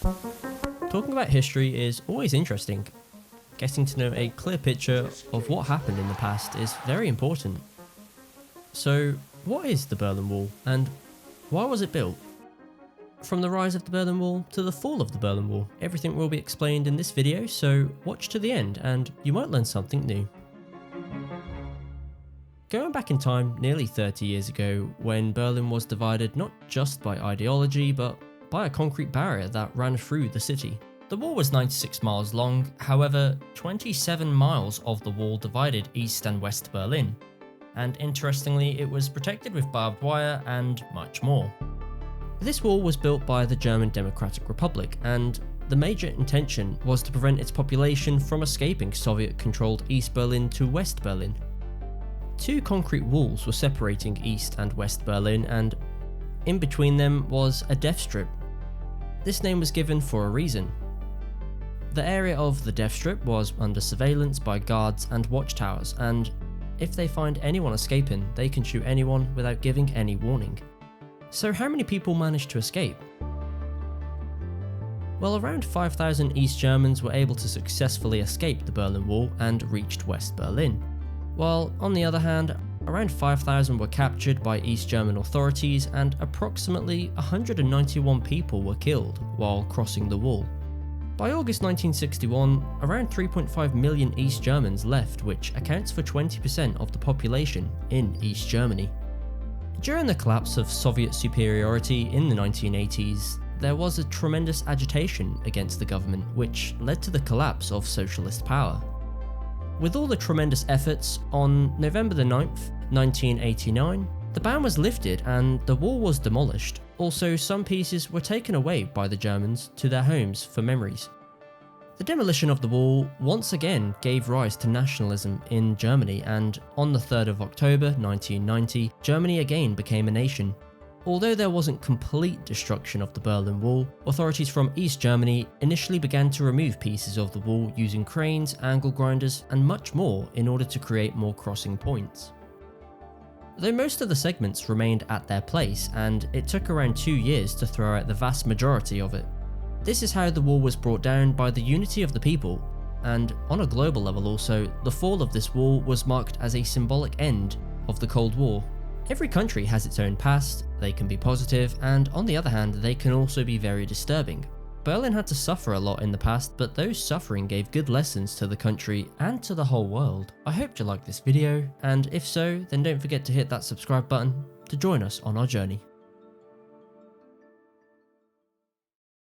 Talking about history is always interesting. Getting to know a clear picture of what happened in the past is very important. So, what is the Berlin Wall and why was it built? From the rise of the Berlin Wall to the fall of the Berlin Wall, everything will be explained in this video, so watch to the end and you might learn something new. Going back in time nearly 30 years ago, when Berlin was divided not just by ideology but by a concrete barrier that ran through the city. The wall was 96 miles long, however 27 miles of the wall divided East and West Berlin, and interestingly it was protected with barbed wire and much more. This wall was built by the German Democratic Republic, and the major intention was to prevent its population from escaping Soviet-controlled East Berlin to West Berlin. Two concrete walls were separating East and West Berlin, and in between them was a death strip. This name was given for a reason. The area of the death strip was under surveillance by guards and watchtowers, and if they find anyone escaping, they can shoot anyone without giving any warning. So how many people managed to escape? Well, around 5,000 East Germans were able to successfully escape the Berlin Wall and reached West Berlin, while on the other hand, around 5,000 were captured by East German authorities and approximately 191 people were killed while crossing the wall. By August 1961, around 3.5 million East Germans left, which accounts for 20% of the population in East Germany. During the collapse of Soviet superiority in the 1980s, there was a tremendous agitation against the government, which led to the collapse of socialist power. With all the tremendous efforts, on November the 9th, 1989, the ban was lifted and the wall was demolished. Also, some pieces were taken away by the Germans to their homes for memories. The demolition of the wall once again gave rise to nationalism in Germany, and on the 3rd of October 1990, Germany again became a nation. Although there wasn't complete destruction of the Berlin Wall, authorities from East Germany initially began to remove pieces of the wall using cranes, angle grinders, and much more in order to create more crossing points. Though most of the segments remained at their place, and it took around 2 years to throw out the vast majority of it. This is how the wall was brought down by the unity of the people, and on a global level also, the fall of this wall was marked as a symbolic end of the Cold War. Every country has its own past, they can be positive, and on the other hand, they can also be very disturbing. Berlin had to suffer a lot in the past, but those suffering gave good lessons to the country and to the whole world. I hope you liked this video, and if so, then don't forget to hit that subscribe button to join us on our journey.